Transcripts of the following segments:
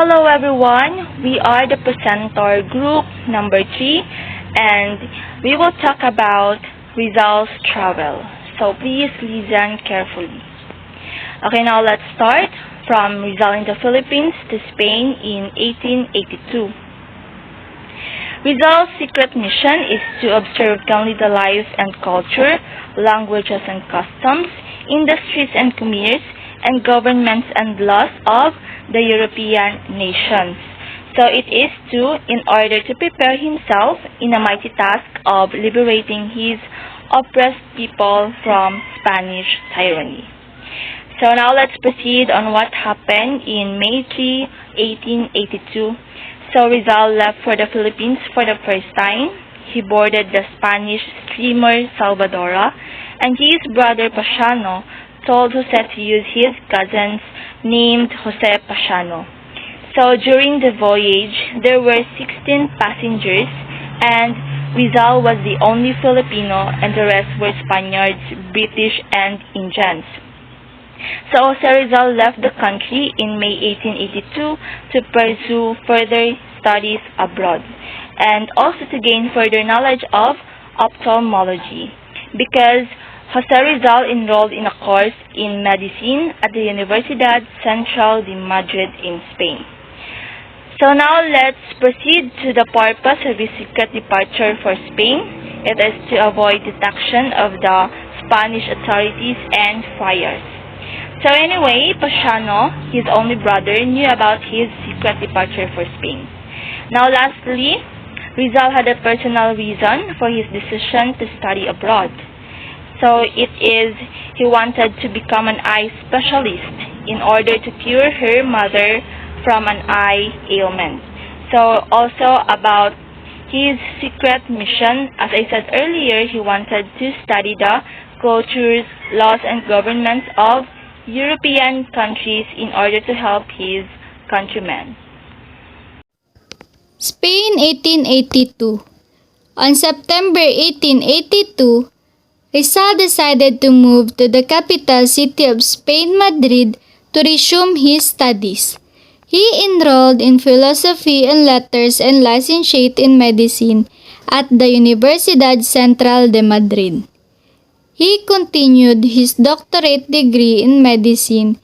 hello everyone. We are the presenter group number 3 and we will talk about Rizal's travel. So please listen carefully. Okay, now let's start from Rizal in the Philippines to Spain in 1882. Rizal's secret mission is to observe keenly the lives and culture, languages and customs, industries and commerce, and governments and laws of the European nations. So it is in order to prepare himself in a mighty task of liberating his oppressed people from Spanish tyranny. So now let's proceed on what happened in May 3, 1882. So Rizal left for the Philippines for the first time. He boarded the Spanish steamer Salvadora, and his brother Pasiano told Jose to use his cousins named Jose Pasiano. So during the voyage, there were 16 passengers, and Rizal was the only Filipino, and the rest were Spaniards, British, and Indians. So Jose Rizal left the country in May 1882 to pursue further studies abroad and also to gain further knowledge of ophthalmology because Jose Rizal enrolled in a course in medicine at the Universidad Central de Madrid in Spain. So now let's proceed to the purpose of his secret departure for Spain. It is to avoid detection of the Spanish authorities and friars. So anyway, Pasiano, his only brother, knew about his secret departure for Spain. Now lastly, Rizal had a personal reason for his decision to study abroad. So it is he wanted to become an eye specialist in order to cure her mother from an eye ailment. So also about his secret mission, as I said earlier, he wanted to study the cultures, laws, and governments of European countries in order to help his countrymen. Spain 1882. On September 1882, Rizal decided to move to the capital city of Spain, Madrid, to resume his studies. He enrolled in philosophy and letters and licentiate in medicine at the Universidad Central de Madrid. He continued his doctorate degree in medicine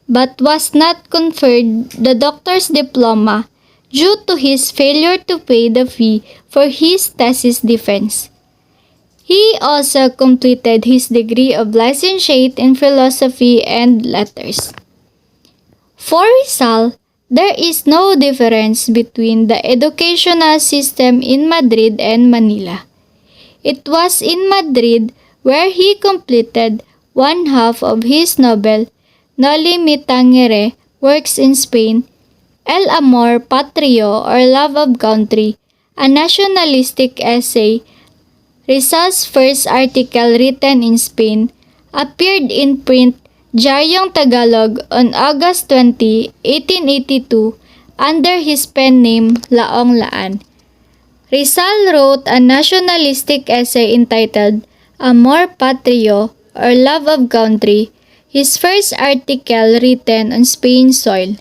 but was not conferred the doctor's diploma due to his failure to pay the fee for his thesis defense. He also completed his degree of licentiate in philosophy and letters. For Rizal, there is no difference between the educational system in Madrid and Manila. It was in Madrid where he completed one half of his novel, Noli Me Tangere, works in Spain, El Amor Patrio or Love of Country, a nationalistic essay. Rizal's first article written in Spain appeared in print Diaryong Tagalog on August 20, 1882 under his pen name Laong Laan. Rizal wrote a nationalistic essay entitled Amor Patrio or Love of Country, his first article written on Spain's soil.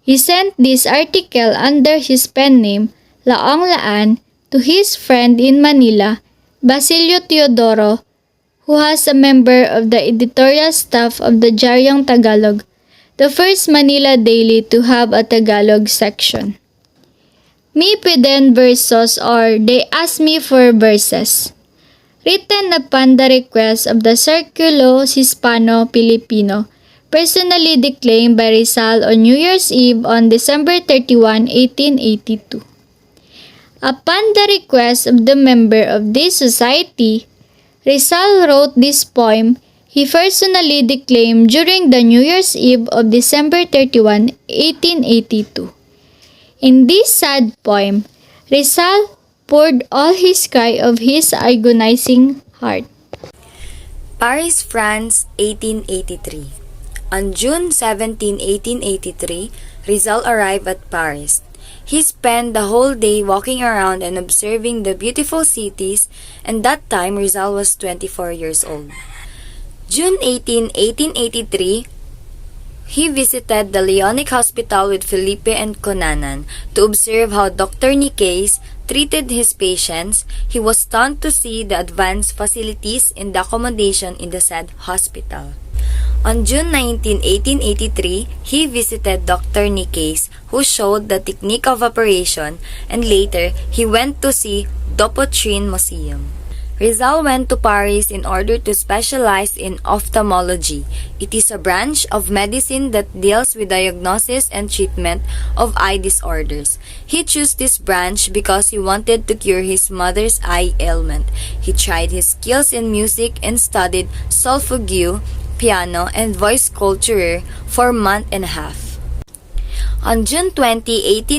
He sent this article under his pen name Laong Laan to his friend in Manila, Basilio Teodoro, who was a member of the editorial staff of the Diaryong Tagalog, the first Manila daily to have a Tagalog section. Me piden versos or They Ask Me for Verses. Written upon the request of the Circulo Hispano-Filipino, personally declaimed by Rizal on New Year's Eve on December 31, 1882. Upon the request of the member of this society, Rizal wrote this poem he personally declaimed during the New Year's Eve of December 31, 1882. In this sad poem, Rizal poured all his cry of his agonizing heart. Paris, France, 1883. On June 17, 1883, Rizal arrived at Paris. He spent the whole day walking around and observing the beautiful cities, and that time Rizal was 24 years old. June 18, 1883, He visited the Leonic Hospital with Felipe and Conanan to observe how Dr. Nicaise treated his patients. He was stunned to see the advanced facilities and the accommodation in the said hospital. On June 19, 1883, he visited Dr. Nicaise, who showed the technique of operation, and later he went to see Dopotrin Museum. Rizal went to Paris in order to specialize in ophthalmology. It is a branch of medicine that deals with diagnosis and treatment of eye disorders. He chose this branch because he wanted to cure his mother's eye ailment. He tried his skills in music and studied solfeggio, piano, and voice culture for a month and a half. On June 20,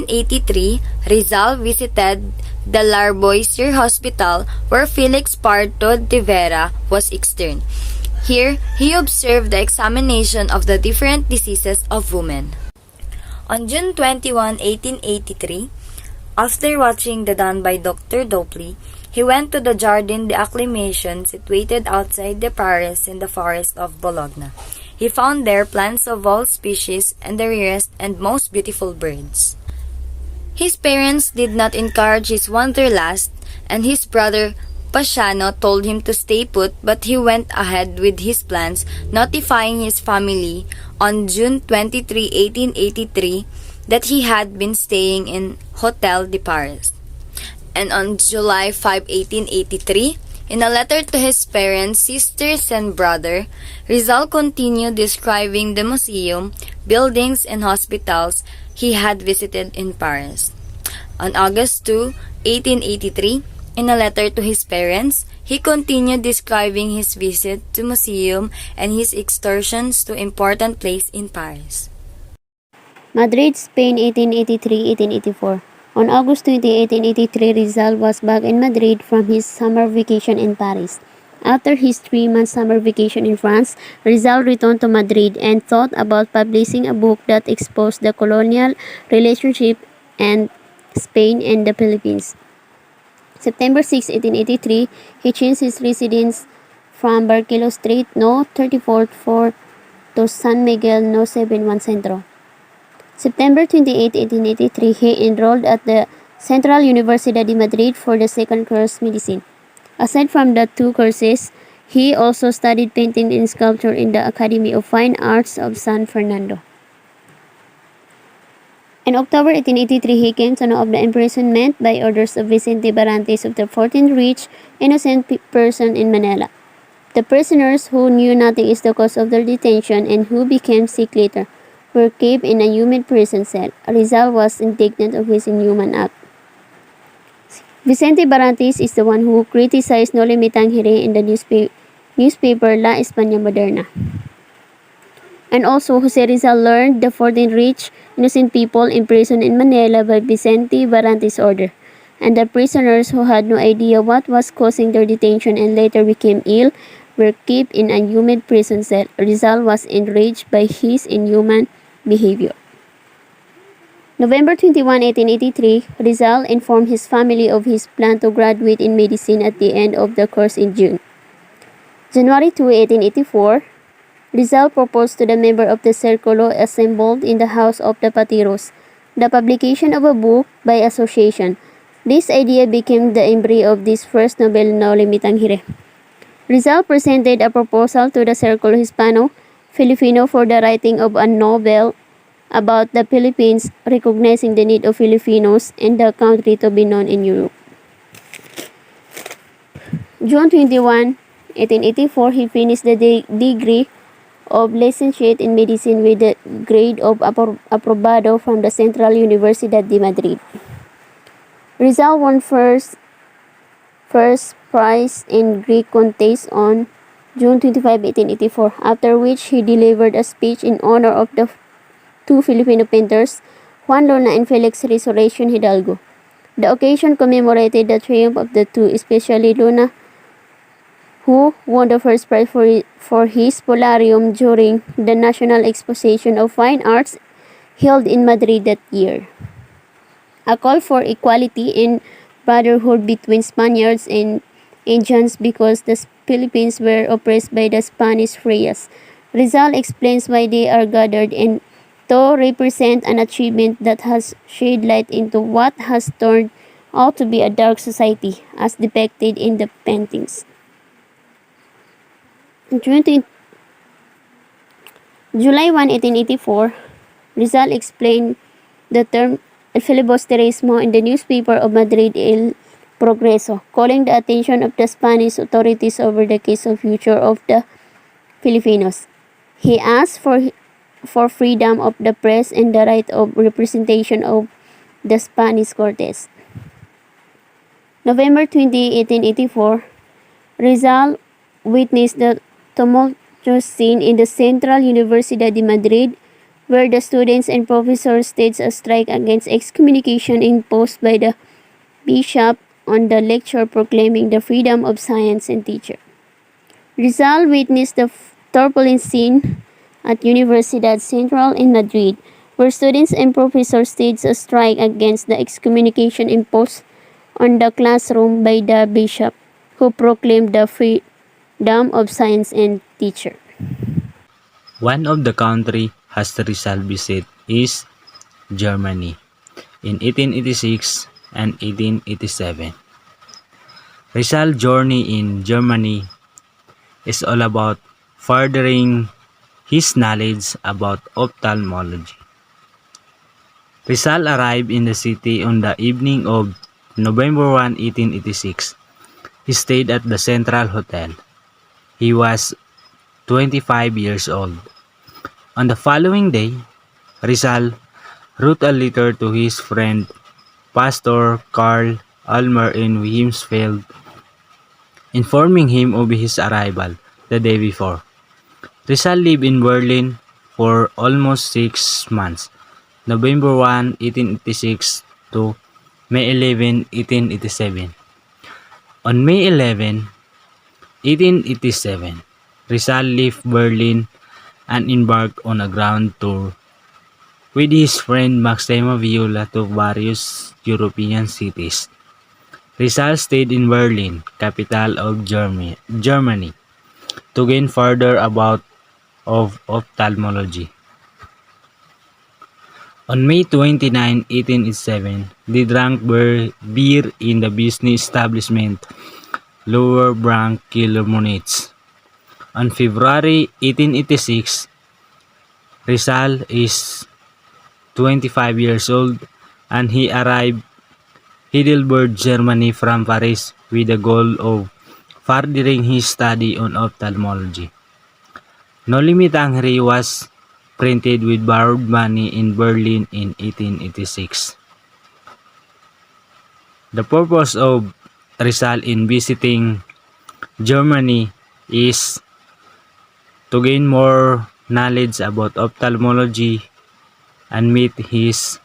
1883, Rizal visited the Lavoisier Hospital where Felix Parto de Vera was externed. Here, he observed the examination of the different diseases of women. On June 21, 1883, after watching the dawn by Dr. Dopley, he went to the Jardin d'Acclimation situated outside the Paris in the forest of Bologna. He found there plants of all species and the rarest and most beautiful birds. His parents did not encourage his wanderlust, and his brother Pasiano told him to stay put, but he went ahead with his plans, notifying his family on June 23, 1883 that he had been staying in Hotel de Paris. And on July 5, 1883, in a letter to his parents, sisters, and brother, Rizal continued describing the museum, buildings, and hospitals he had visited in Paris. On August 2, 1883, in a letter to his parents, he continued describing his visit to museum and his excursions to important places in Paris. Madrid, Spain, 1883-1884. On August 20, 1883, Rizal was back in Madrid from his summer vacation in Paris. After his 3-month summer vacation in France, Rizal returned to Madrid and thought about publishing a book that exposed the colonial relationship and Spain and the Philippines. September 6, 1883, he changed his residence from Barquelo Street, No. 34th floor to San Miguel, No. 71 Centro. September 28, 1883, he enrolled at the Central Universidad de Madrid for the second course medicine. Aside from the 2 courses, he also studied painting and sculpture in the Academy of Fine Arts of San Fernando. In October 1883, he came to know of the imprisonment by orders of Vicente Barrantes of the 14th rich, innocent person in Manila. The prisoners, who knew nothing is the cause of their detention and who became sick later, were kept in a humid prison cell. Rizal was indignant of his inhuman act. Vicente Barrantes is the one who criticized Noli Me Tangere in the newspaper La España Moderna. And also, Jose Rizal learned the 14 rich, innocent people imprisoned in Manila by Vicente Barrantes' order, and the prisoners who had no idea what was causing their detention and later became ill were kept in a humid prison cell. Rizal was enraged by his inhuman behavior. November 21, 1883, Rizal informed his family of his plan to graduate in medicine at the end of the course in June. January 2, 1884, Rizal proposed to the member of the Circulo assembled in the house of the Patiros the publication of a book by association. This idea became the embryo of this first novel, Noli Me Tangere. Rizal presented a proposal to the Circulo Hispano-Filipino for the writing of a novel about the Philippines, recognizing the need of Filipinos and the country to be known in Europe. June 21, 1884, he finished the degree of licentiate in medicine with the grade of aprobado from the Central Universidad de Madrid. Rizal won first prize in Greek contest on June 25, 1884, after which he delivered a speech in honor of the 2 Filipino painters, Juan Luna and Felix Resurrection Hidalgo. The occasion commemorated the triumph of the 2, especially Luna, who won the first prize for his Polarium during the National Exposition of Fine Arts held in Madrid that year. A call for equality and brotherhood between Spaniards and Indians because the Philippines were oppressed by the Spanish Friars. Rizal explains why they are gathered and to represent an achievement that has shed light into what has turned out to be a dark society as depicted in the paintings. July 1, 1884, Rizal explained the term El filibusterismo in the newspaper of Madrid El Progreso, calling the attention of the Spanish authorities over the case of future of the Filipinos. He asked for freedom of the press and the right of representation of the Spanish Cortes. November 20, 1884, Rizal witnessed the tumultuous scene in the Central Universidad de Madrid, where the students and professors staged a strike against excommunication imposed by the bishop on the lecture proclaiming the freedom of science and teacher. Rizal witnessed the turbulent scene at Universidad Central in Madrid, where students and professors staged a strike against the excommunication imposed on the classroom by the bishop, who proclaimed the freedom of science and teacher. One of the country has Rizal visit is Germany in 1886 and 1887. Rizal's journey in Germany is all about furthering his knowledge about ophthalmology. Rizal arrived in the city on the evening of November 1, 1886. He stayed at the Central Hotel. He was 25 years old. On the following day, Rizal wrote a letter to his friend Pastor Karl Almer in Wilhelmsfeld, informing him of his arrival the day before. Rizal lived in Berlin for almost 6 months, November 1, 1886 to May 11, 1887. On May 11, 1887, Rizal left Berlin and embarked on a grand tour with his friend Maxima Viola to various European cities. Rizal stayed in Berlin, capital of Germany, to gain further about of ophthalmology. On May 29, 1887, they drank beer in the business establishment Lower Brank Kilomonitz. On February 1886, Rizal is 25 years old and he arrived Heidelberg, Germany from Paris with the goal of furthering his study on ophthalmology. No Limit Angry was printed with borrowed money in Berlin in 1886. The purpose of Rizal in visiting Germany is to gain more knowledge about ophthalmology and meet his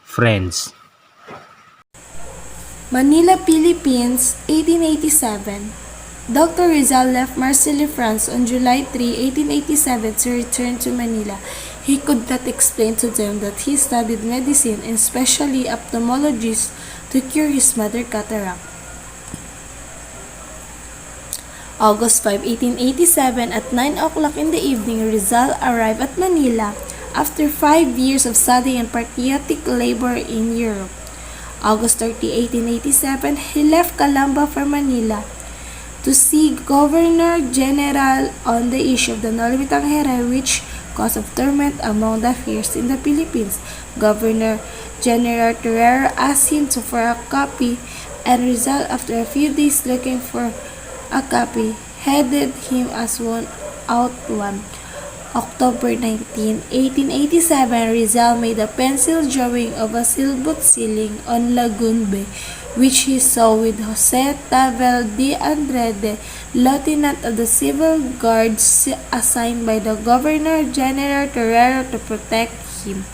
friends. Manila, Philippines, 1887. Dr. Rizal left Marseille, France on July 3, 1887 to return to Manila. He could not explain to them that he studied medicine and especially ophthalmology to cure his mother cataract. August 5, 1887 at 9 o'clock in the evening, Rizal arrived at Manila after 5 years of study and patriotic labor in Europe. August 30, 1887, he left Calamba for Manila to see Governor General on the issue of the Nolimitang Here, which caused of torment among the fierce in the Philippines. Governor General Torrero asked him for a copy, and Rizal, after a few days looking for a copy, headed him as one out one. October 19, 1887, Rizal made a pencil drawing of a sailboat sailing on Lagoon Bay, which he saw with Jose Tavel de Andrade, lieutenant of the Civil Guards assigned by the Governor General Torrero to protect him.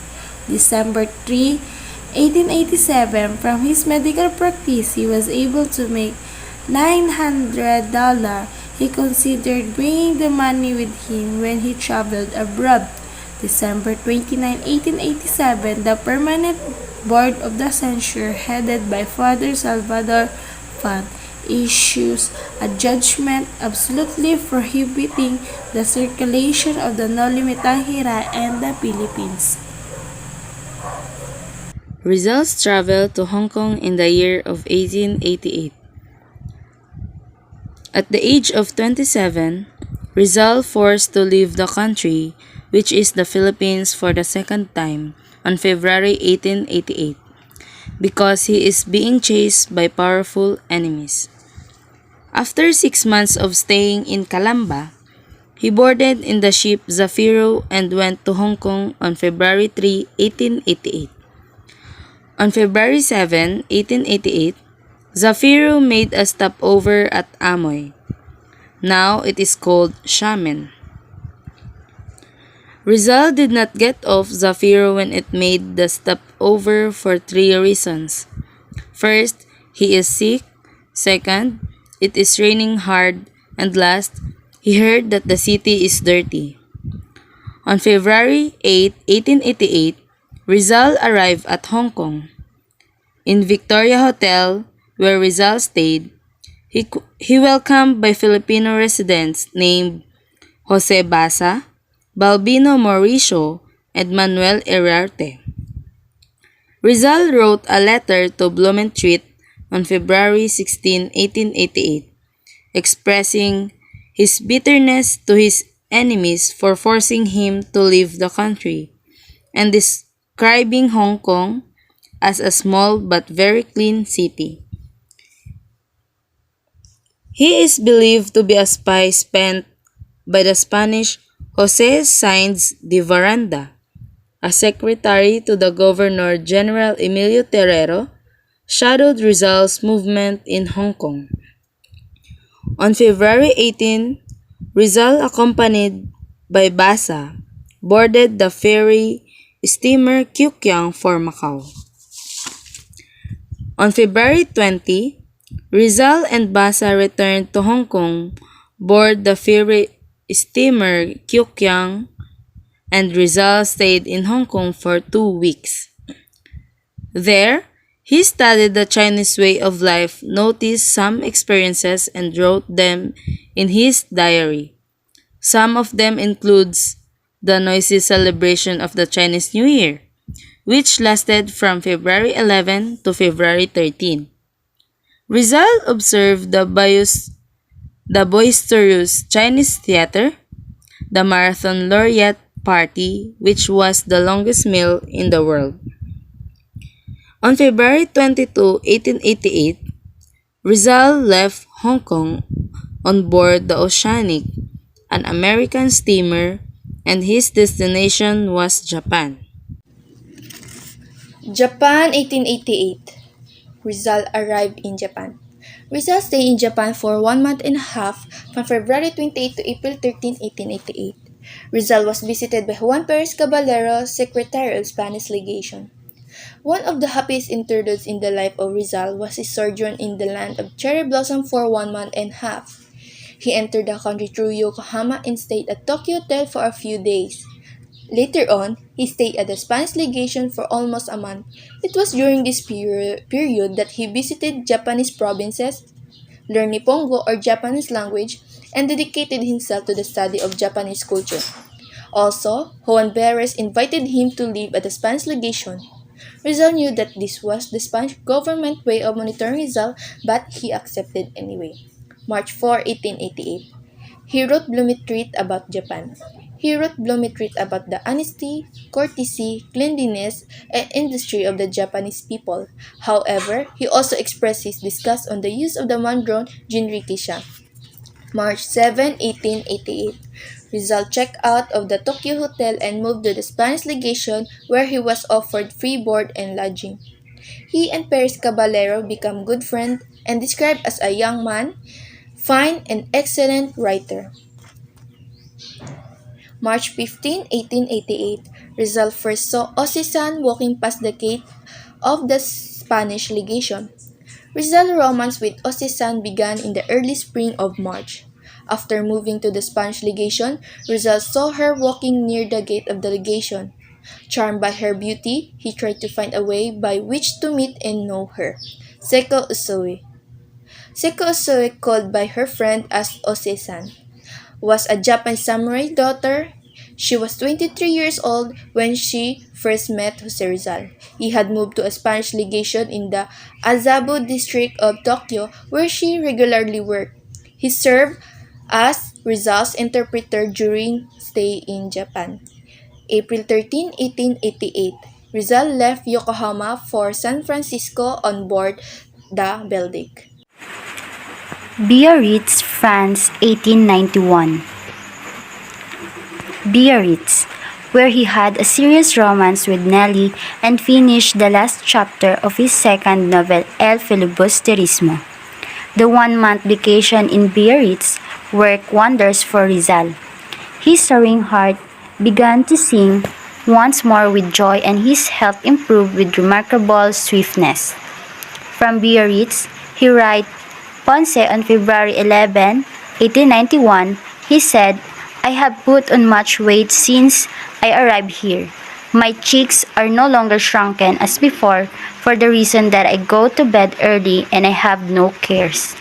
December 3, 1887, from his medical practice, he was able to make $900. He considered bringing the money with him when he traveled abroad. December 29, 1887, the Permanent Board of the Censure, headed by Father Salvador Fan, issues a judgment absolutely prohibiting the circulation of the no limitang hira in the Philippines. Rizal's travel to Hong Kong in the year of 1888. At the age of 27, Rizal forced to leave the country, which is the Philippines, for the second time on February 1888 because he is being chased by powerful enemies. After 6 months of staying in Calamba, he boarded in the ship Zafiro and went to Hong Kong on February 3, 1888. On February 7, 1888, Zafiro made a stopover at Amoy. Now it is called Xiamen. Rizal did not get off Zafiro when it made the stopover for three reasons. First, he is sick. Second, it is raining hard. And last, he heard that the city is dirty. On February 8, 1888, Rizal arrived at Hong Kong. In Victoria Hotel, where Rizal stayed, he welcomed by Filipino residents named Jose Basa, Balbino Mauricio, and Manuel Herarte. Rizal wrote a letter to Blumentritt on February 16, 1888, expressing his bitterness to his enemies for forcing him to leave the country, and describing Hong Kong as a small but very clean city. He is believed to be a spy sent by the Spanish Jose Sainz de Veranda, a secretary to the Governor General Emilio Terrero, shadowed Rizal's movement in Hong Kong. On February 18, Rizal, accompanied by Basa, boarded the ferry steamer Kyukyang for Macau. On February 20, Rizal and Basa returned to Hong Kong, board the ferry steamer Kyukyang, and Rizal stayed in Hong Kong for 2 weeks. There, he studied the Chinese way of life, noticed some experiences, and wrote them in his diary. Some of them includes the noisy celebration of the Chinese New Year, which lasted from February 11 to February 13. Rizal observed the boisterous Chinese theater, the Marathon Laureate Party, which was the longest meal in the world. On February 22, 1888, Rizal left Hong Kong on board the Oceanic, an American steamer, and his destination was Japan. Japan, 1888. Rizal arrived in Japan. Rizal stayed in Japan for 1 month and a half from February 28 to April 13, 1888. Rizal was visited by Juan Perez Caballero, Secretary of Spanish Legation. One of the happiest interludes in the life of Rizal was his sojourn in the land of cherry blossom for 1 month and a half. He entered the country through Yokohama and stayed at Tokyo Hotel for a few days. Later on, he stayed at the Spanish legation for almost a month. It was during this period that he visited Japanese provinces, learned Nippongo or Japanese language, and dedicated himself to the study of Japanese culture. Also, Juan Perez invited him to live at the Spanish legation. Rizal knew that this was the Spanish government way of monitoring Rizal, but he accepted anyway. March 4, 1888. He wrote Blumentritt about Japan. He wrote Blumentritt about the honesty, courtesy, cleanliness, and industry of the Japanese people. However, he also expressed his disgust on the use of the man-grown jinrikisha. March 7, 1888. Rizal checked out of the Tokyo Hotel and moved to the Spanish legation where he was offered free board and lodging. He and Perez Caballero became good friends and described as a young man, fine and excellent writer. March 15, 1888, Rizal first saw Ocisan walking past the gate of the Spanish legation. Rizal's romance with Ocisan began in the early spring of March. After moving to the Spanish legation, Rizal saw her walking near the gate of the legation. Charmed by her beauty, he tried to find a way by which to meet and know her. Seko Usui. Sekosoe, called by her friend as Ose-san, was a Japanese samurai daughter. She was 23 years old when she first met Jose Rizal. He had moved to a Spanish legation in the Azabu district of Tokyo where she regularly worked. He served as Rizal's interpreter during stay in Japan. April 13, 1888, Rizal left Yokohama for San Francisco on board the Belgic. Biarritz, France, 1891. Biarritz, where he had a serious romance with Nelly and finished the last chapter of his second novel El Filibusterismo. The one-month vacation in Biarritz worked wonders for Rizal. His soaring heart began to sing once more with joy and his health improved with remarkable swiftness. From Biarritz, he writes Ponce on February 11, 1891, he said, I have put on much weight since I arrived here. My cheeks are no longer shrunken as before for the reason that I go to bed early and I have no cares.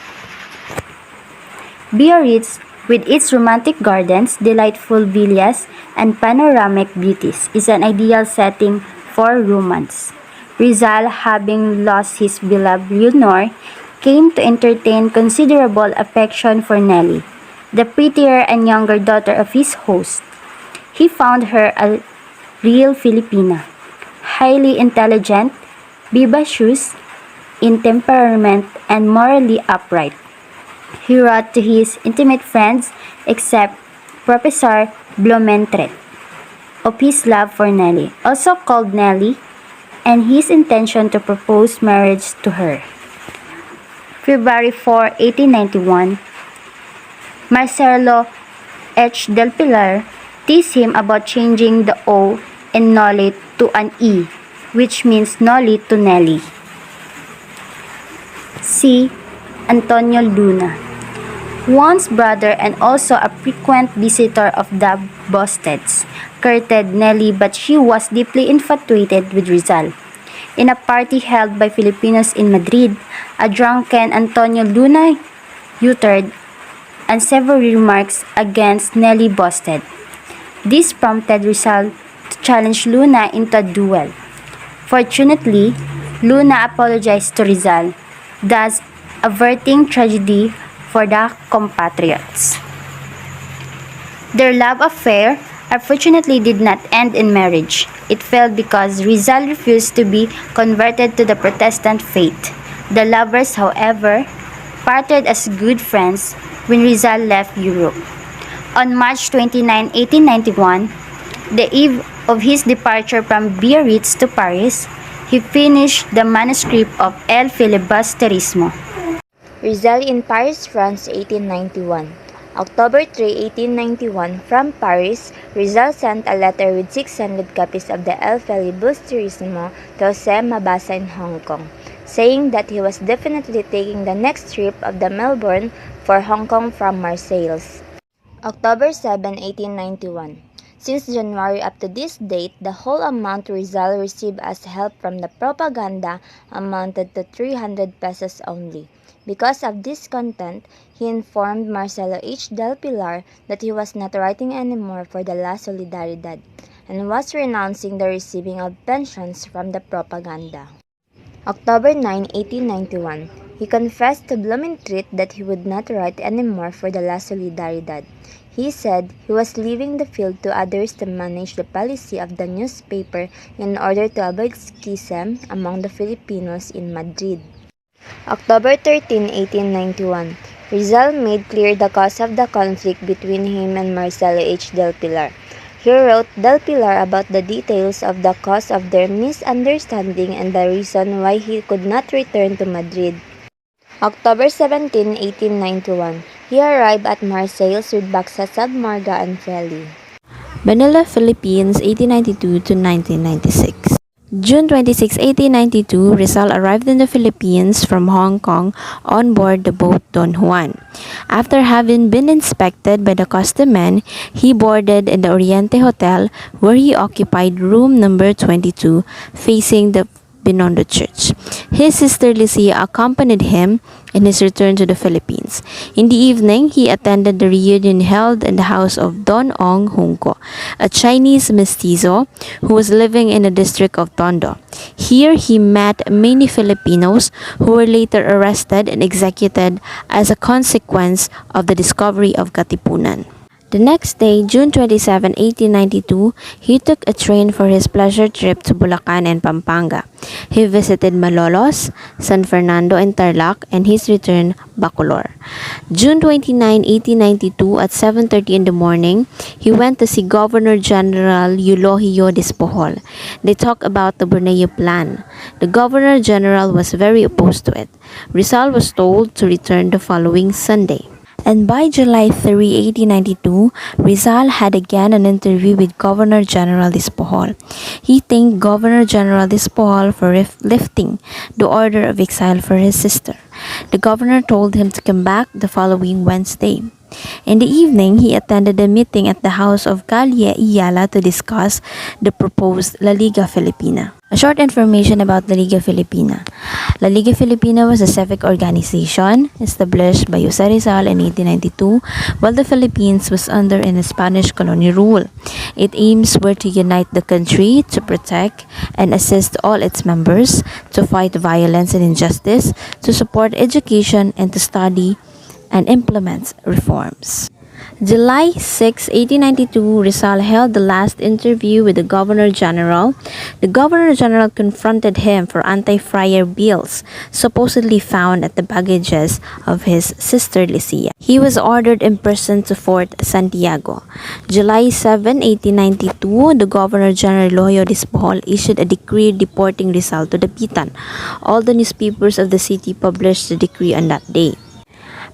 Biarritz, with its romantic gardens, delightful villas, and panoramic beauties, is an ideal setting for romance. Rizal, having lost his beloved Leonor, came to entertain considerable affection for Nelly, the prettier and younger daughter of his host. He found her a real Filipina, highly intelligent, vivacious in temperament, and morally upright. He wrote to his intimate friends, except Professor Blumentritt, of his love for Nelly, also called Nelly, and his intention to propose marriage to her. February 4, 1891, Marcelo H. Del Pilar teased him about changing the O in Nolly to an E, which means Nolly to Nelly. C. Antonio Luna, once brother and also a frequent visitor of the Bosteds, courted Nelly but she was deeply infatuated with Rizal. In a party held by Filipinos in Madrid, a drunken Antonio Luna uttered and several remarks against Nelly Bosted. This prompted Rizal to challenge Luna into a duel. Fortunately, Luna apologized to Rizal, thus averting tragedy for the compatriots. Their love affair unfortunately did not end in marriage. It failed because Rizal refused to be converted to the Protestant faith. The lovers, however, parted as good friends when Rizal left Europe. On March 29, 1891, the eve of his departure from Biarritz to Paris, he finished the manuscript of El Filibusterismo. Rizal in Paris, France, 1891. October 3, 1891, from Paris, Rizal sent a letter with 600 copies of the El Filibusterismo to Jose Mabasa in Hong Kong, saying that he was definitely taking the next trip of the Melbourne for Hong Kong from Marseilles. October 7, 1891. Since January up to this date, the whole amount Rizal received as help from the propaganda amounted to 300 pesos only. Because of discontent, he informed Marcelo H. Del Pilar that he was not writing anymore for the La Solidaridad and was renouncing the receiving of pensions from the propaganda. October 9, 1891, he confessed to Blumentritt that he would not write anymore for the La Solidaridad. He said he was leaving the field to others to manage the policy of the newspaper in order to avoid schism among the Filipinos in Madrid. October 13, 1891, Rizal made clear the cause of the conflict between him and Marcelo H. Del Pilar. He wrote Del Pilar about the details of the cause of their misunderstanding and the reason why he could not return to Madrid. October 17, 1891, he arrived at Marseilles with Baxa Sabmorga and Feli. Manila, Philippines, 1892 to 1996. June 26, 1892, Rizal arrived in the Philippines from Hong Kong on board the boat Don Juan. After having been inspected by the customen, he boarded in the Oriente Hotel where he occupied room number 22 facing the Binondo Church. His sister Licia accompanied him in his return to the Philippines. In the evening, he attended the reunion held in the house of Don Ong Hungko, a Chinese mestizo who was living in the district of Tondo. Here, he met many Filipinos who were later arrested and executed as a consequence of the discovery of Katipunan. The next day, June 27, 1892, he took a train for his pleasure trip to Bulacan and Pampanga. He visited Malolos, San Fernando and Tarlac, and his return, Bacolor. June 29, 1892, at 7:30 in the morning, he went to see Governor General Eulogio Despohol. They talked about the Borneo Plan. The Governor General was very opposed to it. Rizal was told to return the following Sunday. And by July 3, 1892, Rizal had again an interview with Governor General Despohol. He thanked Governor General Despohol for lifting the order of exile for his sister. The governor told him to come back the following Wednesday. In the evening, he attended a meeting at the house of Calle Iyala to discuss the proposed La Liga Filipina. A short information about La Liga Filipina. La Liga Filipina was a civic organization established by Jose Rizal in 1892 while the Philippines was under in Spanish colonial rule. Its aims were to unite the country, to protect and assist all its members, to fight violence and injustice, to support education, and to study and implement reforms. July 6, 1892, Rizal held the last interview with the Governor General. The Governor General confronted him for anti-friar bills supposedly found at the baggages of his sister Licia. He was ordered in person to Fort Santiago. July 7, 1892, the Governor General Eulogio Despohol issued a decree deporting Rizal to Dapitan. All the newspapers of the city published the decree on that day.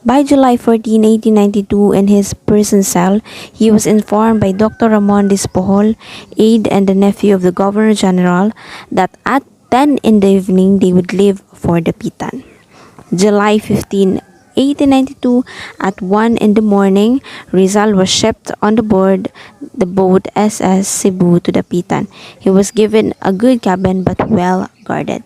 By July 14, 1892, in his prison cell, he was informed by Dr. Ramon Despohol, aide and the nephew of the Governor General, that at 10 in the evening they would leave for Dapitan. July 15, 1892, at 1 in the morning, Rizal was shipped on board the boat SS Cebu to Dapitan. He was given a good cabin but well guarded.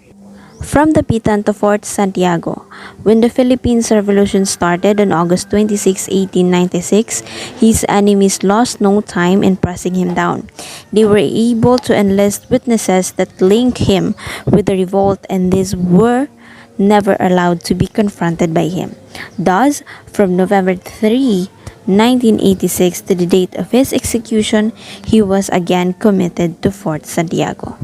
From Dapitan to Fort Santiago. When the Philippines Revolution started on August 26, 1896, his enemies lost no time in pressing him down. They were able to enlist witnesses that linked him with the revolt, and these were never allowed to be confronted by him. Thus, from November 3, 1986 to the date of his execution, he was again committed to Fort Santiago.